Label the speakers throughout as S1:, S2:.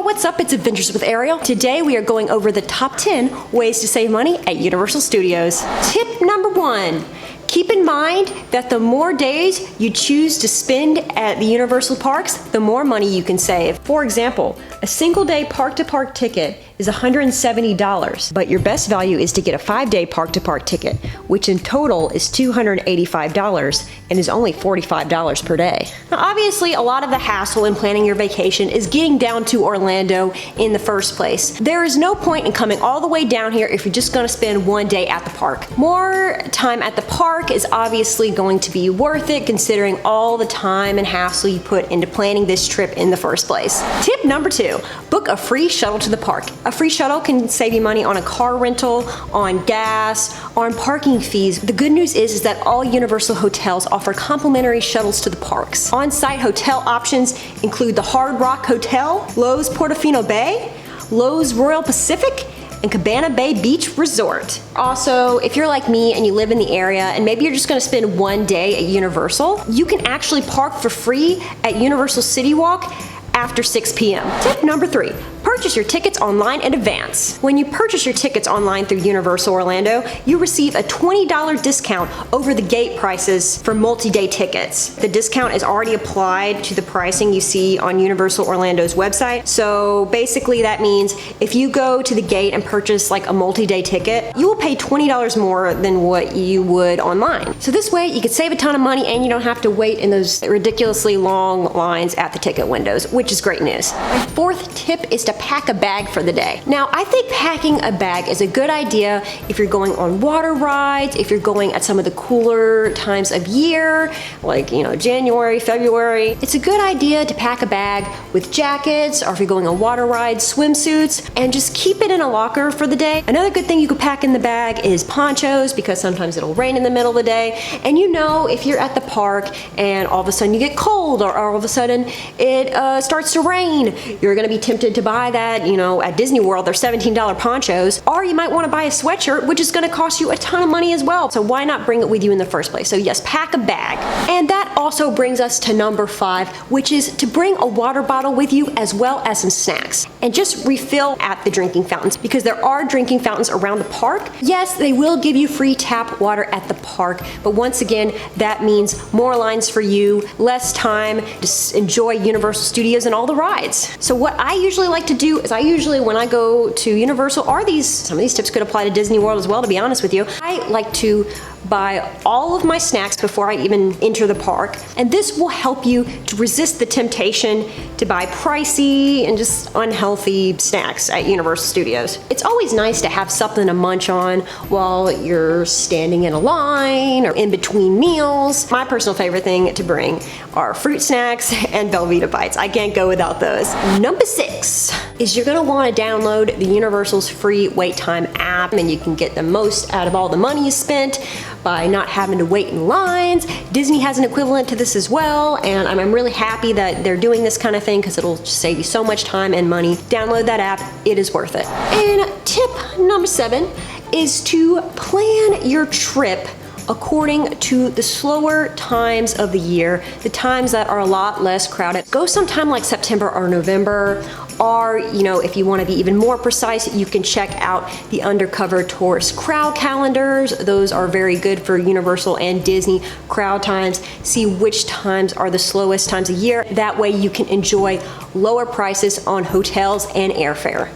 S1: what's up? It's Adventures with Ariel. Today we are going over the top 10 ways to save money at Universal Studios. Tip number 1. Keep in mind that the more days you choose to spend at the Universal parks, the more money you can save. For example, a single day park-to-park ticket is $170, but your best value is to get a 5-day park-to-park ticket, which in total is $285 and is only $45 per day. Now obviously, a lot of the hassle in planning your vacation is getting down to Orlando in the first place. There is no point in coming all the way down here if you're just gonna spend one day at the park. More time at the park is obviously going to be worth it considering all the time and hassle you put into planning this trip in the first place. Tip number 2, book a free shuttle to the park. A free shuttle can save you money on a car rental, on gas, on parking fees. The good news is that all Universal hotels offer complimentary shuttles to the parks. On-site hotel options include the Hard Rock Hotel, Loews Portofino Bay, Loews Royal Pacific, and Cabana Bay Beach Resort. Also, if you're like me and you live in the area and maybe you're just gonna spend one day at Universal, you can actually park for free at Universal City Walk after 6 p.m. Tip number 3, purchase your tickets online in advance. When you purchase your tickets online through Universal Orlando, you receive a $20 discount over the gate prices for multi-day tickets. The discount is already applied to the pricing you see on Universal Orlando's website. So basically that means if you go to the gate and purchase like a multi-day ticket, you will pay $20 more than what you would online. So this way you can save a ton of money and you don't have to wait in those ridiculously long lines at the ticket windows, which is great news. My 4th tip is to pack a bag for the day. Now, I think packing a bag is a good idea if you're going on water rides, if you're going at some of the cooler times of year, like, January, February. It's a good idea to pack a bag with jackets, or if you're going on water rides, swimsuits, and just keep it in a locker for the day. Another good thing you could pack in the bag is ponchos, because sometimes it'll rain in the middle of the day. And if you're at the park and all of a sudden you get cold, or all of a sudden it starts to rain, you're gonna be tempted to buy that, at Disney World, they're $17 ponchos, or you might want to buy a sweatshirt, which is going to cost you a ton of money as well. So why not bring it with you in the first place? So yes, pack a bag. And that also brings us to number 5, which is to bring a water bottle with you as well as some snacks. And just refill at the drinking fountains, because there are drinking fountains around the park. Yes, they will give you free tap water at the park, but once again, that means more lines for you, less time to enjoy Universal Studios and all the rides. So what I usually like to do is when I go to Universal, some of these tips could apply to Disney World as well, to be honest with you, I like to buy all of my snacks before I even enter the park, and this will help you to resist the temptation to buy pricey and just unhealthy snacks at Universal Studios. It's always nice to have something to munch on while you're standing in a line or in between meals. My personal favorite thing to bring are fruit snacks and Velveeta bites. I can't go without those. Number 6 is you're gonna wanna download the Universal's free wait time app, and you can get the most out of all the money you spent by not having to wait in lines. Disney has an equivalent to this as well, and I'm really happy that they're doing this kind of thing because it'll just save you so much time and money. Download that app, it is worth it. And tip number 7 is to plan your trip according to the slower times of the year, the times that are a lot less crowded. Go sometime like September or November, or if you want to be even more precise, you can check out the Undercover tourist crowd calendars. Those are very good for Universal and Disney crowd times. See which times are the slowest times of year. That way you can enjoy lower prices on hotels and airfare.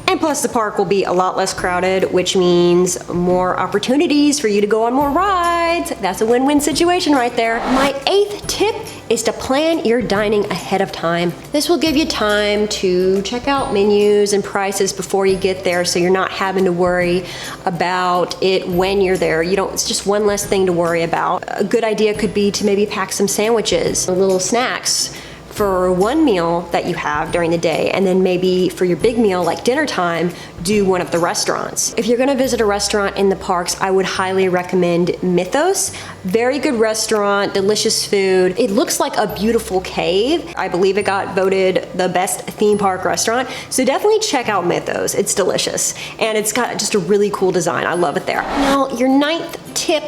S1: And plus the park will be a lot less crowded, which means more opportunities for you to go on more rides. That's a win-win situation right there. My 8th tip is to plan your dining ahead of time. This will give you time to check out menus and prices before you get there, so you're not having to worry about it when you're there. It's just one less thing to worry about. A good idea could be to maybe pack some sandwiches, little snacks for one meal that you have during the day, and then maybe for your big meal like dinner time, do one of the restaurants. If you're gonna visit a restaurant in the parks, I would highly recommend Mythos. Very good restaurant, delicious food. It looks like a beautiful cave. I believe it got voted the best theme park restaurant, so definitely check out Mythos. It's delicious, and it's got just a really cool design. I love it there. Now, your 9th tip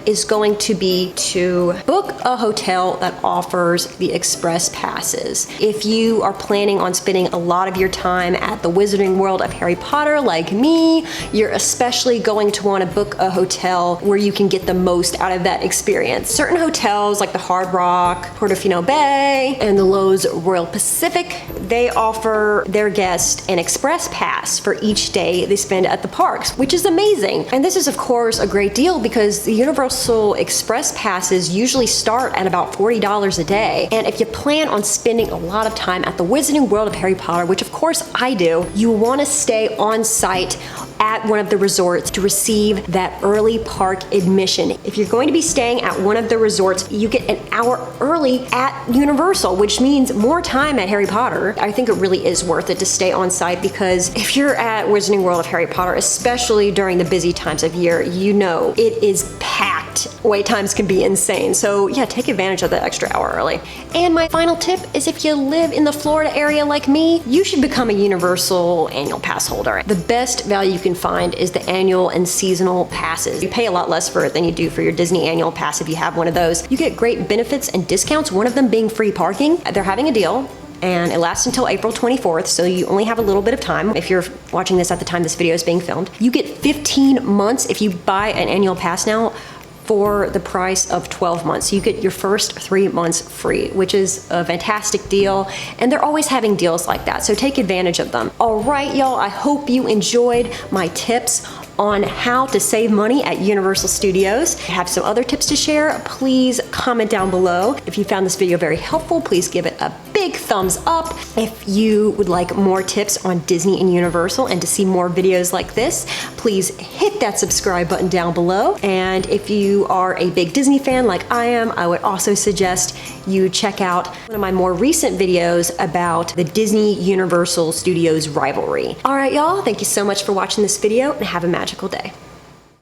S1: is going to be to book a hotel that offers the express passes. If you are planning on spending a lot of your time at the Wizarding World of Harry Potter like me, you're especially going to want to book a hotel where you can get the most out of that experience. Certain hotels like the Hard Rock, Portofino Bay, and the Loews Royal Pacific, they offer their guests an express pass for each day they spend at the parks, which is amazing. And this is of course a great deal because the Universal Express passes usually start at about $40 a day. And if you plan on spending a lot of time at the Wizarding World of Harry Potter, which of course I do, you want to stay on site at one of the resorts to receive that early park admission. If you're going to be staying at one of the resorts, you get an hour early at Universal, which means more time at Harry Potter. I think it really is worth it to stay on site because if you're at Wizarding World of Harry Potter, especially during the busy times of year, you know it is packed. Wait times can be insane. So yeah, take advantage of the extra hour early. And my final tip is if you live in the Florida area like me, you should become a Universal annual pass holder. The best value you can find is the annual and seasonal passes. You pay a lot less for it than you do for your Disney annual pass if you have one of those. You get great benefits and discounts, one of them being free parking. They're having a deal and it lasts until April 24th, so you only have a little bit of time if you're watching this at the time this video is being filmed. You get 15 months if you buy an annual pass now for the price of 12 months. You get your first 3 months free, which is a fantastic deal. And they're always having deals like that, so take advantage of them. All right, y'all, I hope you enjoyed my tips on how to save money at Universal Studios. If you have some other tips to share, please comment down below. If you found this video very helpful, please give it a big thumbs up. If you would like more tips on Disney and Universal and to see more videos like this, please hit that subscribe button down below. And if you are a big Disney fan like I am, I would also suggest you check out one of my more recent videos about the Disney Universal Studios rivalry. All right, y'all, thank you so much for watching this video and have a magical day.